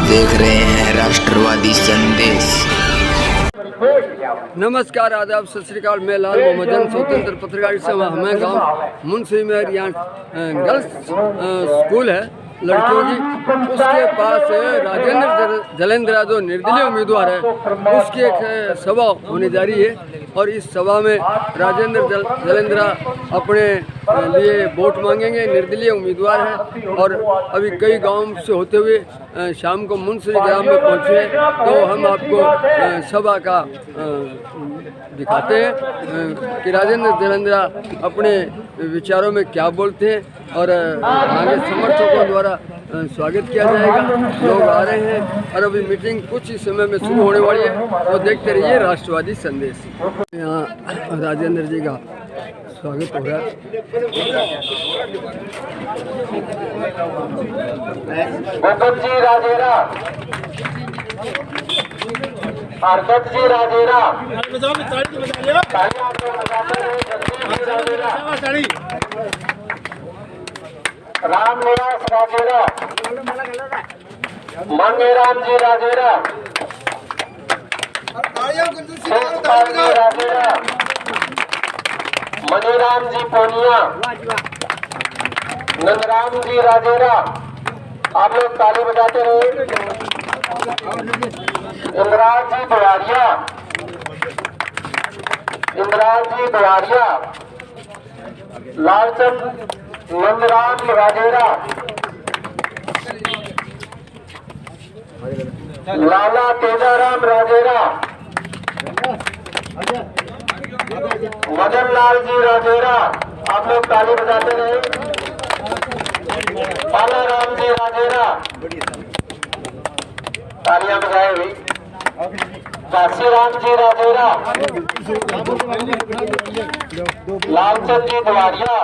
देख रहे हैं राष्ट्रवादी संदेश। नमस्कार, आदाब, सत श्री अकाल। मैं लाल मोहम्मद स्वतंत्र पत्रकारिता सेवा हमें गांव मुंशी में यहाँ गर्ल्स स्कूल है लड़कियों की, उसके पास राजेंद्र जलेंद्रा जो निर्दलीय उम्मीदवार है उसकी एक सभा होने जा रही है और इस सभा में राजेंद्र जलेंद्रा अपने लिए वोट मांगेंगे। निर्दलीय उम्मीदवार हैं और अभी कई गांव से होते हुए शाम को मुंशी ग्राम में पहुंचे, तो हम आपको सभा का दिखाते हैं कि राजेंद्र जलेंद्रा अपने विचारों में क्या बोलते हैं और आगे समर्थकों द्वारा स्वागत किया जाएगा। लोग आ रहे हैं और अभी मीटिंग कुछ ही समय में शुरू होने वाली है, तो देखते रहिए राष्ट्रवादी संदेश। यहाँ राजेंद्र जी का स्वागत हो रहा है। भगत जी राजेरा, हरकत जी राजेरा, राम निवास राजेरा, मंगेराम जी राजेरा, शिवपाल जी राजेरा, मनीराम जी पोनिया, नंदराम जी राजेरा। आप लोग ताली बजाते रहे। इंद्राज जी दुआरिया, इंद्राज जी दुआरिया, लालचंद नंदराम राजेरा, लाला तेजाराम राजेरा, मदन लाल जी राजेरा। आप लोग ताली बजाते रहे। बालाराम जी राजेरा, तालियां बजाए हुई। काशीराम जी राजेरा, लालचंद जी दुआरिया,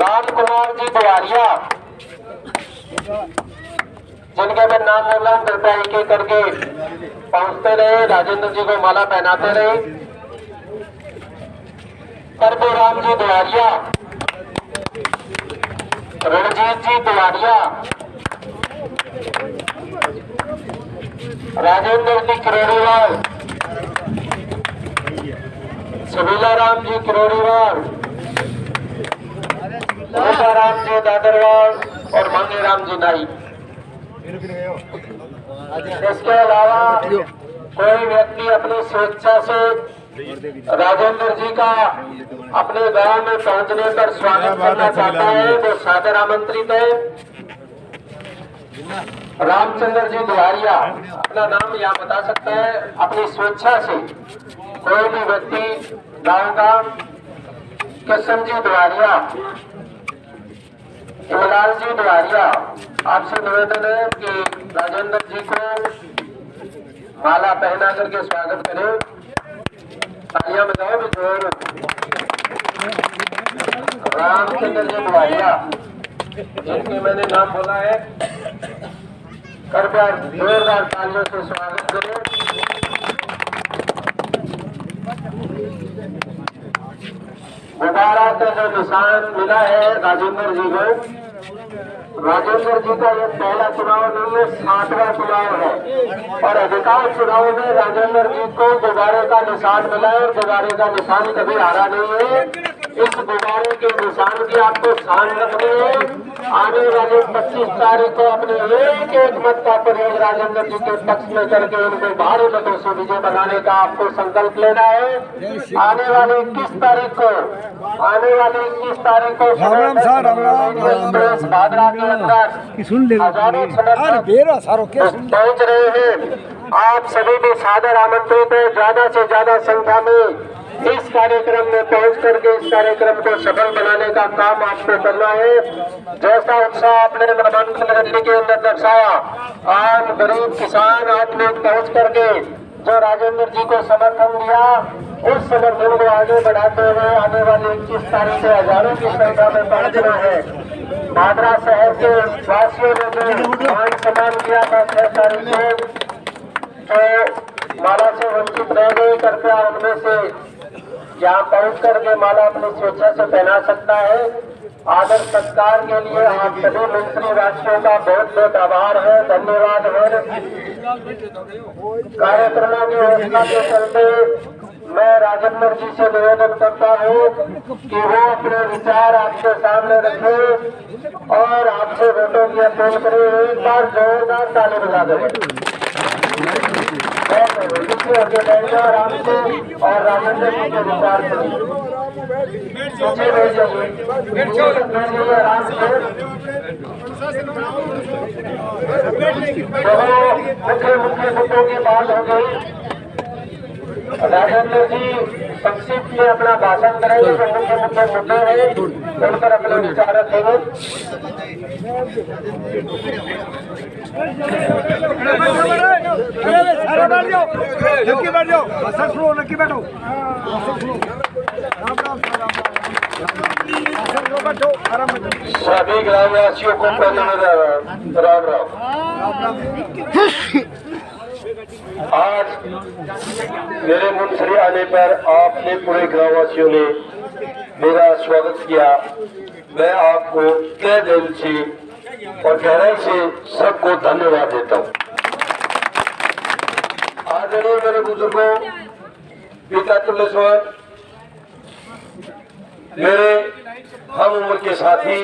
राम कुमार जी दुआरिया, जिनके मैं नाम बोला कृपया एक एक करके पहुंचते रहे, राजेंद्र जी को माला पहनाते रहे। परभुराम जी दुआरिया, रणजीत जी दुआरिया, राजेंद्र जी किरोड़ीवाल, सबीला राम जी किरोड़ीवाल, राम जी दादरवाल और मंगेराम जी नाई। इसके अलावा कोई व्यक्ति अपनी स्वेच्छा से राजेंद्र जी का अपने गांव में पहुंचने पर स्वागत करना चाहता है वो सादर आमंत्रित है। रामचंद्र जी दुआरिया अपना नाम यहाँ बता सकता है। अपनी स्वेच्छा से कोई भी व्यक्ति गांव का, किशन जी दुआरिया, इमलाल जी दुआरिया, आपसे निवेदन है कि राजेंद्र जी को माला पहना करके स्वागत करें। तालियां बजाओ भी जोर। रामचंद्र जी दुआरिया, जिनके मैंने नाम बोला है, कृपया जोरदार तालियों से स्वागत करें। गुब्बारा का जो निशान मिला है राजेंद्र जी को, राजेंद्र जी का ये पहला चुनाव नहीं है, 7वां चुनाव है और अधिकांश चुनाव में राजेंद्र जी को गुब्बारे का निशान मिला है और गुब्बारे का निशान कभी हारा नहीं है। इस गुब्बारे के निशान की आपको शान रखनी है। आने वाले 25 तारीख को अपने एक एक मत का प्रयोग राजेंद्र जी के पक्ष में करके उनको भारी मतों से विजय बनाने का आपको संकल्प लेना है। आने वाले 21 तारीख को भादरा के अंदर हजारों पहुंच रहे हैं। आप सभी भी सादर आमंत्रित है। ज्यादा से ज्यादा संख्या में इस कार्यक्रम में पहुंच करके इस कार्यक्रम को सफल बनाने का काम आपको करना है। जैसा उत्साह आपने नामांकन रैली के अंदर दर्शाया, आम गरीब किसान आप लोग पहुंच करके जो राजेंद्र जी को समर्थन दिया, उस समर्थन को आगे बढ़ाते हुए आने वाली 21 तारीख को हजारों की संख्या में पहुंचना है। भादरा शहर के वासियों ने जो मान सम्मान किया था 6 तारीख को, तो माला से वंचित रह गए, कृपया उनमें से यहाँ पहुँच करके माला अपनी स्वेच्छा से पहना सकता है। आदर सत्कार के लिए आप सभी मंत्री राष्ट्रों का बहुत बहुत आभार है, धन्यवाद है। कार्यक्रमों की व्यवस्था के चलते मैं राजेंद्र जी से निवेदन करता हूँ कि वो अपने विचार आपके सामने रखें और आपसे वोटों की अपील करें। एक बार जोरदार ताली बजा दें। आगे बैठे आराम से और राजेंद्र जी के विचार करें। आराम से मुख्य मुद्दों की बात हो गई। राजेंद्र जी संक्षिप्त में अपना भाषण करेंगे। जो मुख्य मुद्दे हैं उन पर अपने विचार रखेंगे। सभी ग्रामवासियों को राम राम। आज मेरे मुंसरी आने पर आपने पूरे ग्रामवासियों ने मेरा स्वागत किया। मैं आपको तहे दिल से और गहराई से सबको धन्यवाद देता हूँ। आदरणीय मेरे बुजुर्गों, पिता तुल्यस्वर, मेरे हम उम्र के साथी,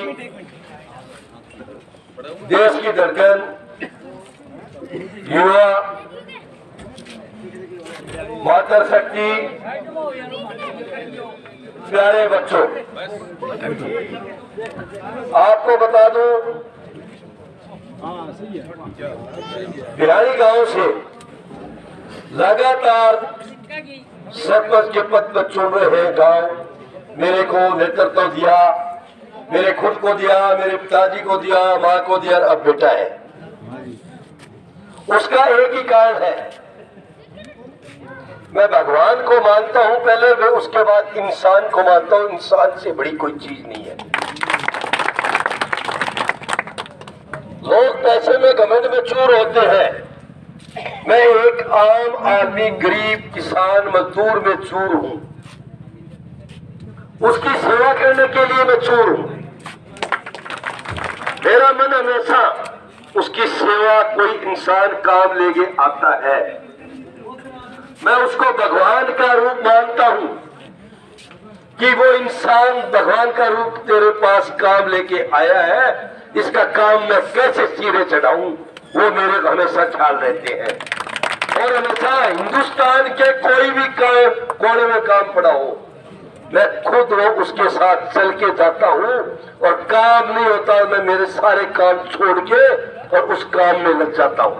देश की धड़कन, युवा, मातर शक्ति, प्यारे बच्चों, आपको बता दूं, बिहारी गांव से लगातार सरपंच के पद पर चुन रहे हैं। गांव मेरे को नेतृत्व दिया, मेरे खुद को दिया, मेरे पिताजी को दिया, माँ को दिया, अब बेटा है। उसका एक ही कारण है, मैं भगवान को मानता हूं पहले, मैं उसके बाद इंसान को मानता हूं। इंसान से बड़ी कोई चीज नहीं है। लोग पैसे में घमंड में चूर होते हैं। मैं एक आम आदमी, गरीब किसान, मजदूर में चूर हूं। उसकी सेवा करने के लिए मैं चूर हूं। मेरा मन हमेशा उसकी सेवा कोई इंसान काम लेके आता है। मैं उसको भगवान का रूप मानता हूं कि वो इंसान भगवान का रूप तेरे पास काम लेके आया है, इसका काम मैं कैसे सिरे चढ़ाऊं, वो मेरे को हमेशा ख्याल रहते हैं। और हमेशा हिंदुस्तान के कोई भी काम कोने में काम पड़ा हो, मैं खुद वो उसके साथ चल के जाता हूं। और काम नहीं होता, मैं मेरे सारे काम छोड़ के और उस काम में लग जाता हूं।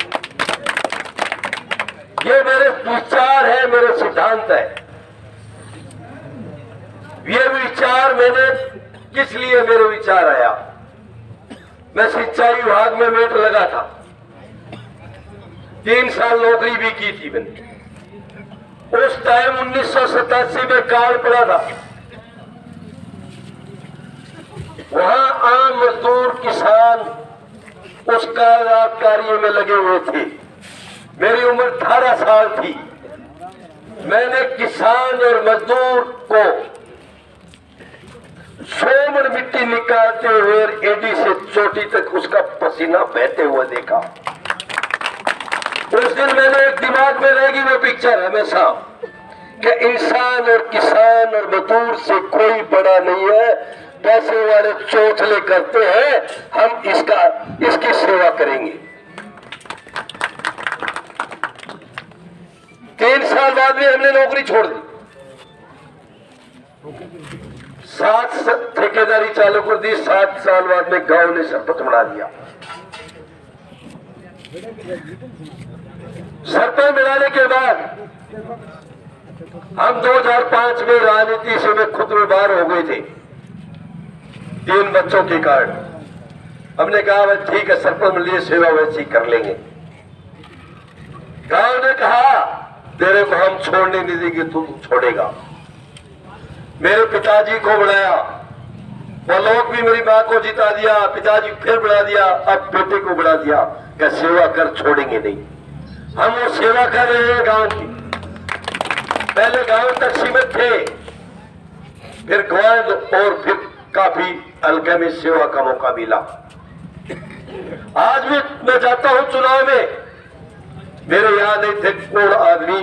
ये मेरे विचार है, मेरे सिद्धांत है। ये विचार मैंने किस लिए मेरे विचार आया, मैं सिंचाई विभाग में मेट लगा था, 3 साल नौकरी भी की थी मैंने। उस टाइम 1987 में काल पड़ा था। वहां आम मजदूर किसान उस कार्य में लगे हुए थे। मेरी उम्र 18 साल थी। मैंने किसान और मजदूर को 100 मन मिट्टी निकालते हुए एडी से चोटी तक उसका पसीना बहते हुए देखा। उस दिन मैंने एक दिमाग में रहेगी वो पिक्चर हमेशा कि इंसान और किसान और मजदूर से कोई बड़ा नहीं है। पैसे वाले चोचले करते हैं, हम इसकी सेवा करेंगे। 3 साल बाद में हमने नौकरी छोड़ दी। 7 ठेकेदारी चालू कर दी। 7 साल बाद में गांव ने सरपंच बना दिया। सरपंच बनाने के बाद हम 2005 में राजनीति से मैं खुद में बाहर हो गए थे 3 बच्चों के कारण। हमने कहा भाई ठीक है, सरपंच मिल लिए, सेवा वैसी कर लेंगे। गांव ने कहा तेरे को हम छोड़ने नहीं देंगे, तू छोड़ेगा। मेरे पिताजी को बुलाया, वो लोग भी मेरी माँ को जिता दिया, पिताजी फिर बुला दिया, अब बेटे को बुला दिया कि सेवा कर, छोड़ेंगे नहीं। हम वो सेवा कर रहे हैं गांव की। पहले गांव तक सीमित थे, फिर ग्वाद और फिर काफी हल्के में सेवा का मौका मिला। आज भी मैं जाता हूं चुनाव में, मेरे याद नहीं थे कौन आदमी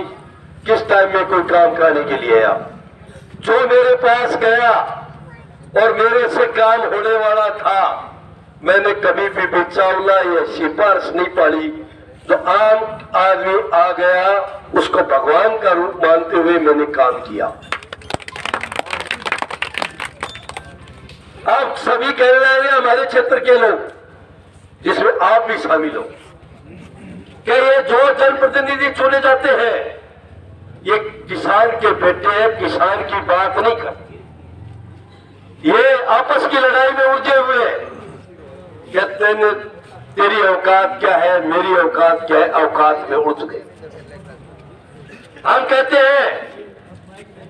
किस टाइम में कोई काम कराने के लिए आया। जो मेरे पास गया और मेरे से काम होने वाला था, मैंने कभी भी बिचावला या सिफारिश नहीं पाली। जो आम आदमी आ गया उसको भगवान का रूप मानते हुए मैंने काम किया। अब सभी कह रहे हैं हमारे क्षेत्र के लोग, जिसमें आप भी शामिल हो, कि ये जो जनप्रतिनिधि चुने जाते हैं ये किसान के बेटे हैं, किसान की बात नहीं करते, ये आपस की लड़ाई में उलझे हुए हैं। कहते हैं तेरी औकात क्या है, मेरी औकात क्या है, औकात में उलझ गए। हम कहते हैं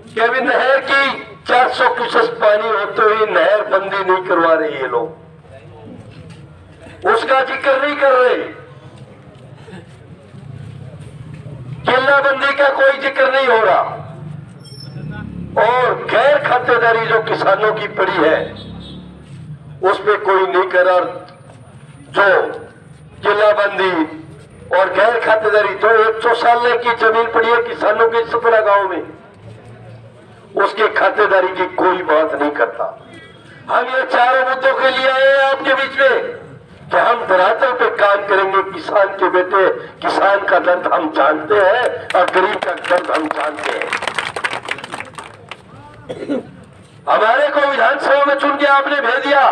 कि अभी नहर की 400 क्यूसेक पानी होते हुए नहर बंदी नहीं करवा रहे ये लोग, उसका जिक्र नहीं कर रहे। किल्लाबंदी का कोई जिक्र नहीं हो रहा, और गैर खातेदारी जो किसानों की पड़ी है उस पर कोई नहीं कर रहा। जो किल्लाबंदी और गैर खातेदारी जो 100 की जमीन पड़ी है किसानों के 17 गांव में, उसके खातेदारी की कोई बात नहीं करता। हम ये चारों मुद्दों के लिए आए हैं आपके बीच में कि हम धरातल पे काम करेंगे। किसान के बेटे, किसान का दर्द हम जानते हैं और गरीब का दर्द हम जानते हैं। हमारे को विधानसभा में चुन के आपने भेज दिया,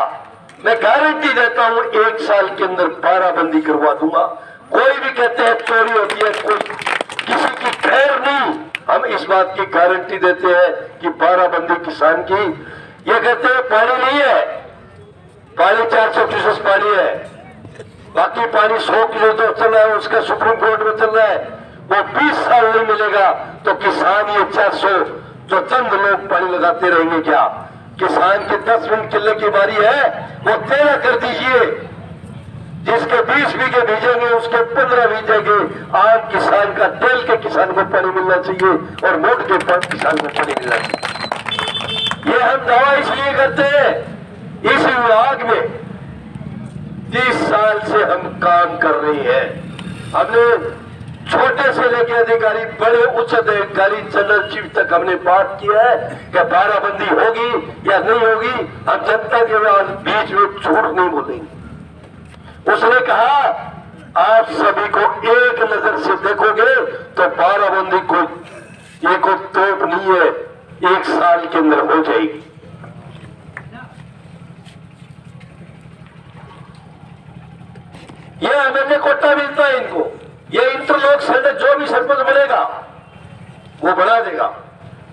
मैं गारंटी देता हूं 1 साल के अंदर 12 बंदी करवा दूंगा। कोई भी कहते हैं चोरी होती है, कोई किसी की खैर नहीं। हम इस बात की गारंटी देते हैं कि 12 बंदी किसान की। ये कहते हैं पानी नहीं है, पानी 400 क्यूसेक पानी है, बाकी पानी 100 किलो तो चल रहा है, उसका सुप्रीम कोर्ट में चल रहा है, वो 20 साल नहीं मिलेगा। तो किसान ये 400 जो चंद लोग पानी लगाते रहेंगे क्या? किसान के 10 मिनट किले की बारी है, वो 13 कर दीजिए। जिसके 20 बीघे बीजेंगे उसके 15 बीजेंगे। आम किसान का, तेल के किसान को पानी मिलना चाहिए और मोट के किसान को पानी मिलना चाहिए। ये हम दावा इसलिए करते हैं, इस विभाग में 30 साल से हम काम कर रहे हैं। हमने छोटे से लेकर अधिकारी, बड़े उच्च अधिकारी, जनरल चीफ तक हमने बात किया है कि 12 बंदी होगी या नहीं होगी। हम जनता के बीच में झूठ नहीं बोलेंगे। उसने कहा आप सभी को एक नजर से देखोगे तो 12 बंदी कोई तोप नहीं है, 1 साल के अंदर हो जाएगी। ये एमएलए कोटा मिलता है इनको, ये इंटरलॉक सेंटर जो भी सरपंच बनेगा वो बना देगा,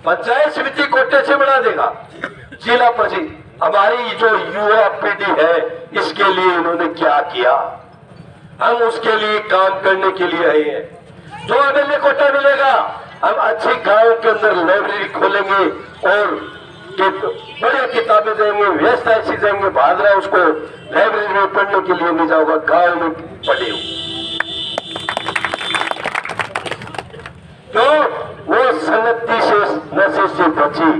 पंचायत समिति कोटे से बना देगा, जिला परिषद। हमारी जो युवा पीढ़ी है इसके लिए इन्होंने क्या किया, हम उसके लिए काम करने के लिए आए हैं। जो एमएलए कोटा मिलेगा हम अच्छे गांव के अंदर लाइब्रेरी खोलेंगे और बढ़िया किताबें देंगे, व्यवस्था ऐसी देंगे, भादरा उसको लाइब्रेरी में पढ़ने के लिए नहीं जाओगा, गांव में पढ़े। तो वो सन्नति से, नशे से बची।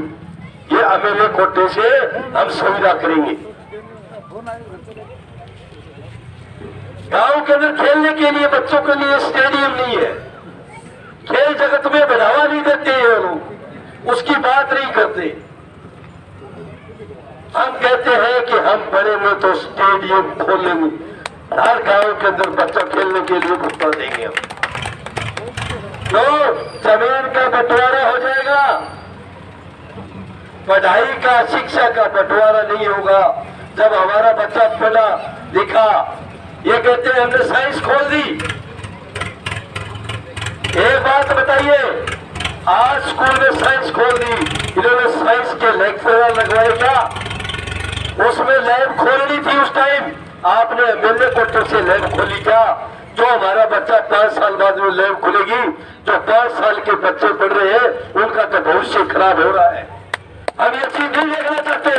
ये एमएलए कोटे से हम सुविधा करेंगे। गांव के अंदर खेलने के लिए बच्चों के लिए स्टेडियम नहीं है, खेल जगत में बढ़ावा नहीं देते ये लोग, उसकी बात नहीं करते। हम कहते हैं कि हम बड़े में तो स्टेडियम खोलेंगे, हर गांव के अंदर बच्चा खेलने के लिए भुगतान देंगे हम। तो जमीन का बंटवारा हो जाएगा, पढ़ाई का, शिक्षा का बंटवारा नहीं होगा। जब हमारा बच्चा पढ़ा लिखा, ये कहते हैं हमने साइंस खोल दी। एक बात बताइए, आज स्कूल में साइंस खोल दी, इन्होंने साइंस के लेक्चरर लगवाए क्या? उसमें लैब खोलनी थी उस टाइम, आपने एमएलए कोटे से लैब खोली क्या? जो हमारा बच्चा 5 साल बाद में लैब खुलेगी, जो 5 साल के बच्चे पढ़ रहे हैं उनका तो भविष्य खराब हो रहा है। हम ये चीज नहीं देखना चाहते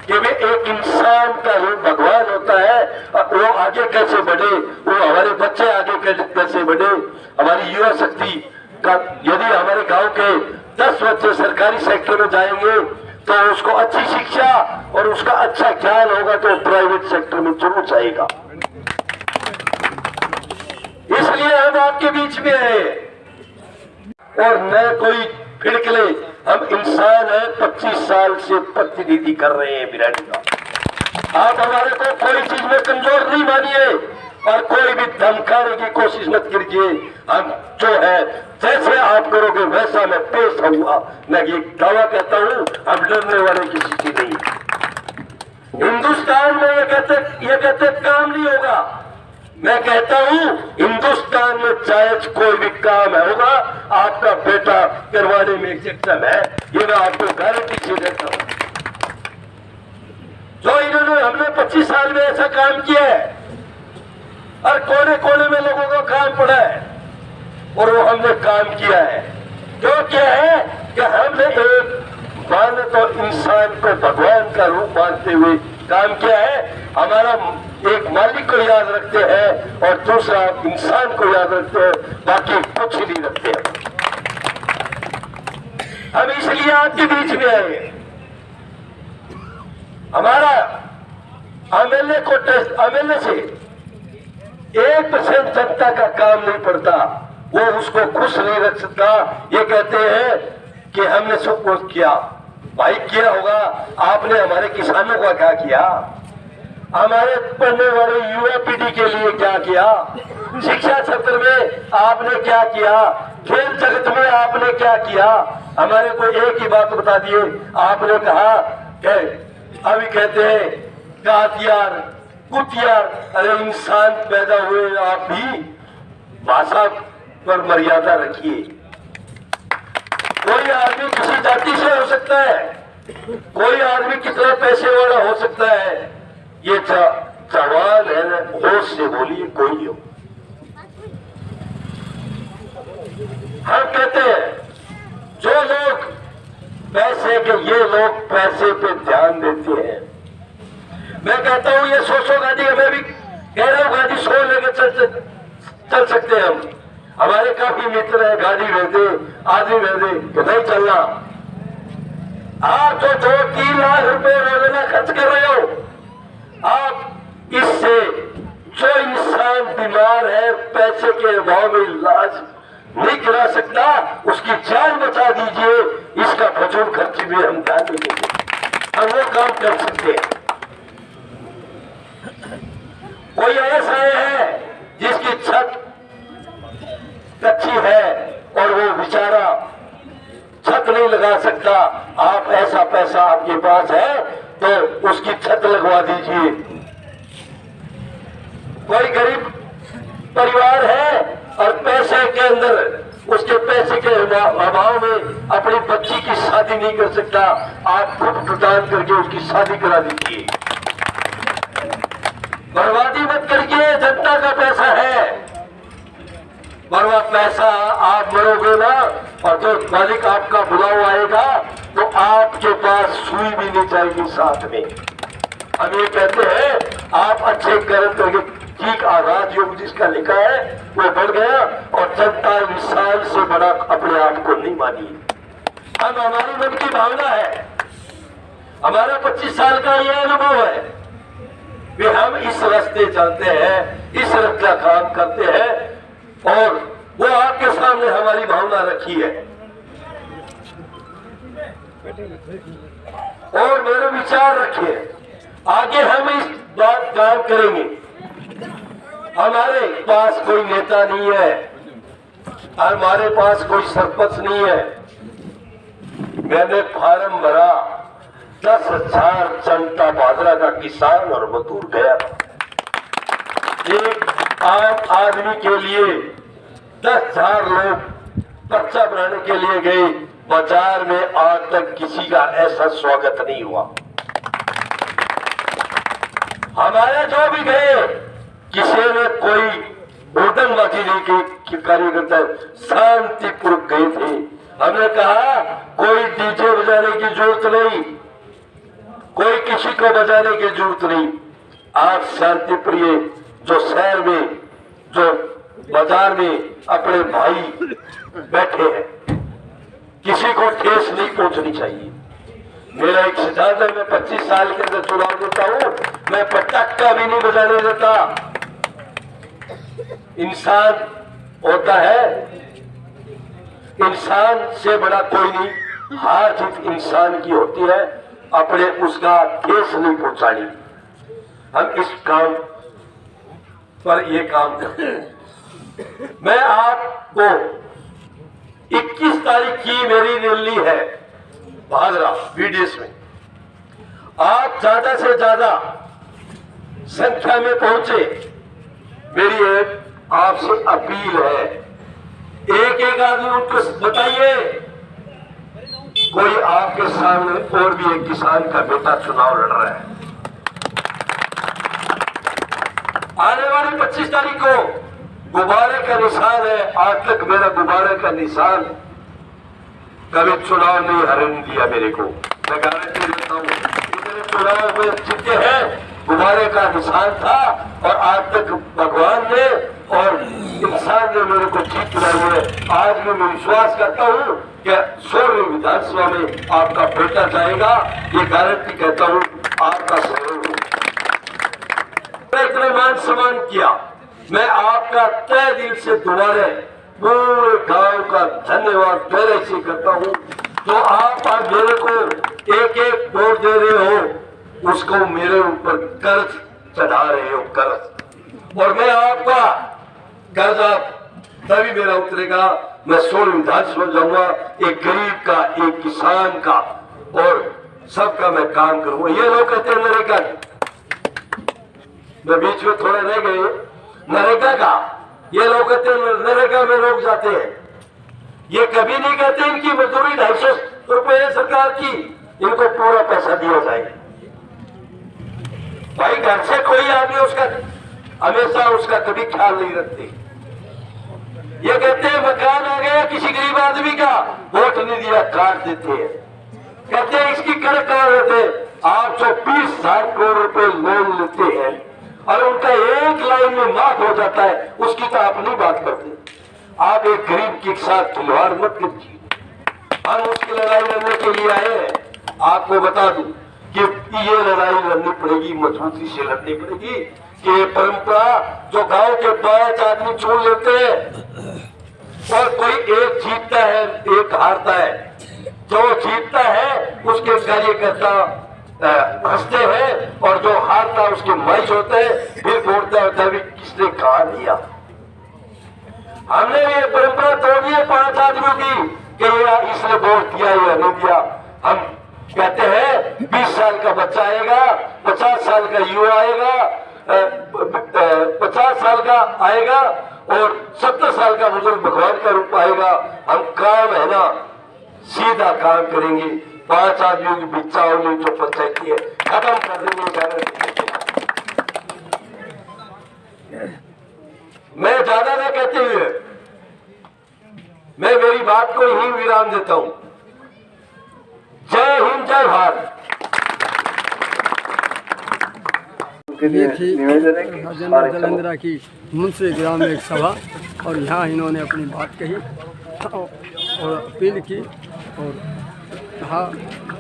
कि वे एक इंसान का रूप भगवान होता है, और वो आगे कैसे बढ़े, वो हमारे बच्चे आगे कैसे बढ़े, हमारी युवा शक्ति का। यदि हमारे गांव के 10 बच्चे सरकारी सेक्टर में जाएंगे तो उसको अच्छी शिक्षा और उसका अच्छा ज्ञान होगा तो प्राइवेट सेक्टर में जरूर जाएगा। इसलिए हम आपके बीच में आए और न कोई फिड़कले, हम इंसान है, 25 साल से प्रतिनिधि कर रहे हैं बिरानी का। आप हमारे को कोई चीज में कमजोर नहीं मानिए और कोई भी धमकाने की कोशिश मत कीजिए। हम जो है जैसे आप करोगे वैसा मैं पेश होऊंगा। मैं ये दावा कहता हूं, हम डरने वाले किसी की नहीं। हिंदुस्तान में ये कहते काम नहीं होगा। मैं कहता हूं हिंदुस्तान में जायज कोई भी काम होगा, आपका बेटा करवाने में सक्षम है, ये मैं आपको गारंटी से देता हूं। जो इन्होंने हमने 25 साल में ऐसा काम किया है और कोने कोने में लोगों को काम पड़ा है और वो हमने काम किया है। जो क्या है कि हमने एक मानव और इंसान को भगवान का रूप मानते हुए काम किया है। हमारा एक मालिक को याद रखते हैं और दूसरा इंसान को याद रखते हैं, बाकी कुछ नहीं रखते हैं। हम इसलिए आपके बीच में आए। हमारा एमएलए से 1% जनता का काम नहीं पड़ता, वो उसको खुश नहीं रख सकता। ये कहते हैं कि हमने सब कुछ किया। भाई किया होगा, आपने हमारे किसानों का क्या किया, हमारे पढ़ने वाले युवा पीढ़ी के लिए क्या किया, शिक्षा क्षेत्र में आपने क्या किया, खेल जगत में आपने क्या किया। हमारे को एक ही बात बता दिए, आपने कहा कि अभी कहते हैं कातियार कुतियार, अरे इंसान पैदा हुए आप भी भाषा पर मर्यादा रखिए। कोई आदमी किसी जाति से हो सकता है, कोई आदमी कितने पैसे वाला हो सकता है, ये सवाल है, होश से बोलिए कोई हो। हम कहते हैं जो लोग पैसे के, ये लोग पैसे पे ध्यान देते हैं। मैं कहता हूं ये 100 गाड़ी, मैं भी कह रहा हूं गाड़ी 100 लेके चल सकते हैं हम। हमारे काफी मित्र है, गाड़ी भेजे, आदमी भेजे तो नहीं चलना। आप जो 2-3 लाख रुपए रोजाना खर्च कर रहे हो, आप इससे जो इंसान बीमार है, पैसे के अभाव में इलाज नहीं करा सकता, उसकी जान बचा दीजिए। इसका फजूल खर्च भी हम ध्यान नहीं देंगे, हम वो काम कर सकते हैं। कोई ऐसा है जिसकी छत कच्ची है और वो बेचारा छत नहीं लगा सकता, आप ऐसा पैसा आपके पास है तो उसकी छत लगवा दीजिए। कोई गरीब परिवार है और पैसे के अंदर, उसके पैसे के अभाव में अपनी बच्ची की शादी नहीं कर सकता, आप खुद प्रदान करके उसकी शादी करा दीजिए। बर्बादी मत करिए, जनता का पैसा है। बर्बाद पैसा आप मरोगे ना, और जो मालिक आपका बुलावा आएगा तो आपके पास सुई भी नहीं जाएगी साथ में। हम ये कहते हैं आप अच्छे कर्म करके, ठीक आजाद योग जिसका लिखा है वो बढ़ गया और जनता विशाल से बड़ा अपने आप को नहीं मानी। हम, हमारी मन की भावना है, हमारा 25 साल का ये अनुभव है कि हम इस रास्ते चलते हैं, इस रथ का काम करते हैं और वो आपके सामने हमारी भावना रखी है। और मेरे विचार रखिए, आगे हम इस बात काम करेंगे। हमारे पास कोई नेता नहीं है, हमारे पास कोई सरपंच नहीं है। मैंने फार्म भरा, 10,000 चंटा बाजरा का किसान और मजदूर गया। एक आम आदमी के लिए 10,000 लोग पर्चा बनाने के लिए गए। बाजार में आज तक किसी का ऐसा स्वागत नहीं हुआ। हमारे जो भी गए, किसी ने कोई हुड़दंगबाजी नहीं की, कार्यकर्ता शांतिपूर्वक गए थे। हमने कहा कोई डीजे बजाने की जरूरत नहीं, कोई किसी को बजाने की जरूरत नहीं। आप शांति प्रिय जो शहर में, जो बाजार में अपने भाई बैठे हैं, किसी को ठेस नहीं पहुंचनी चाहिए। मेरा एक सिद्धांत है, मैं 25 साल के अंदर चुनाव देता हूं, मैं पटाखा भी नहीं बजाने देता। इंसान होता है, इंसान से बड़ा कोई नहीं, हार जीत इंसान की होती है, अपने उसका ठेस नहीं पहुंचानी। हम इस काम पर ये काम करते हैं। मैं आपको 21 तारीख की मेरी रैली है भादरा बीडीएस में, आप ज्यादा से ज्यादा संख्या में पहुंचे। मेरी एक आपसे अपील है, एक एक आदमी उनको बताइए, कोई आपके सामने और भी एक किसान का बेटा चुनाव लड़ रहा है। आने वाली 25 तारीख को गुब्बारे का निशान है, आज तक मेरा गुब्बारे का निशान कभी चुनाव नहीं हरने दिया मेरे को, मैं गारंटी देता हूँ। मेरे चुनाव में जीते हैं, गुब्बारे का निशान था, और आज तक भगवान ने और इंसान ने मेरे को जीत दिलाई है। आज भी मैं विश्वास करता हूँ कि 16वीं विधानसभा में आपका बेटा जाएगा, ये गारंटी कहता हूँ, आपका सहयोग हो। इतना मान सम्मान किया, मैं आपका तहे दिल से दोबारा पूरे गांव का धन्यवाद पहले से करता हूं। जो आप आज मेरे को एक एक वोट दे रहे हो, उसको मेरे ऊपर कर्ज चढ़ा रहे हो, कर्ज, और मैं आपका कर्जा तभी मेरा उतरेगा, मैं 16 विधानसभा जाऊंगा, एक गरीब का, एक किसान का, और सबका मैं काम करूंगा। ये लोग कहते हैं नरेगा, मैं बीच में थोड़े रह गए, नरेगा का ये लोग कहते हैं नरेगा में लोग जाते हैं, ये कभी नहीं कहते इनकी मजदूरी 250 रुपए है सरकार की, इनको पूरा पैसा दिया जाएगा। भाई घर से कोई आदमी उसका हमेशा उसका कभी ख्याल नहीं रखते। ये कहते हैं मकान आ गया किसी गरीब आदमी का, वोट नहीं दिया, काट देते हैं, कहते हैं इसकी कड़क करा देते। आप जो 20,000 करोड़ रुपए लोन लेते हैं और उनका एक लाइन में माफ हो जाता है, उसकी तो आप नहीं बात करते। आप एक गरीब के साथ खिलवाड़ मत कीजिए, हम उसकी लड़ाई लड़ने के लिए आए हैं। आपको बता दूं कि ये लड़ाई लड़नी पड़ेगी, मजबूती से लड़नी पड़ेगी, कि ये परंपरा जो गांव के 5 आदमी चुन लेते हैं और कोई एक जीतता है एक हारता है, जो जीतता है उसके कार्यकर्ता हंसते हैं और जो हारता उसके मैच होते हैं, फिर बोलता होता है किसने कहा दिया। हमने ये परंपरा तोड़ी है 5 आदमियों की कि इसने वोट दिया या नहीं दिया। हम कहते हैं 20 साल का बच्चा आएगा, 50 साल का युवा आएगा, 50 साल का आएगा और 70 साल का बुजुर्ग भगवान का रूप आएगा। हम काम है ना सीधा काम करेंगे, 5 आदमियों की बिचावली जो पंचायती है खत्म कर देंगे। मैं ज्यादा न कहते हुए मैं मेरी बात को ही विराम देता हूं। जय हिंद, जय भारत। ये थी राजेंद्र जलंधरा की मुंशी ग्राम में एक सभा, और यहाँ इन्होंने अपनी बात कही और अपील की और कहा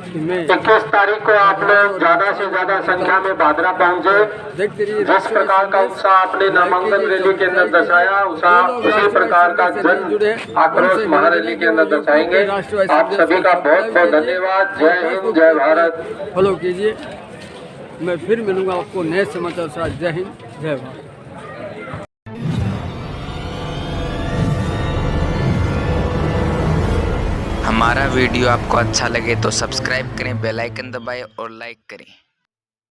कि मैं 21 तारीख को आप लोग ज्यादा से ज्यादा संख्या में भादरा पहुंचे। देखते रहिए जिस प्रकार का उत्साह आपने नामांकन रैली के अंदर दर्शाया, उसी प्रकार का जन आक्रोश महारैली के अंदर दर्शाएंगे। आप सभी का बहुत बहुत धन्यवाद। जय हिंद, जय भारत। फॉलो कीजिए। मैं फिर मिलूंगा आपको नए समाचार के साथ। जय हिंद, जय भारत। हमारा वीडियो आपको अच्छा लगे तो सब्सक्राइब करें, बेल आइकन दबाएं और लाइक करें।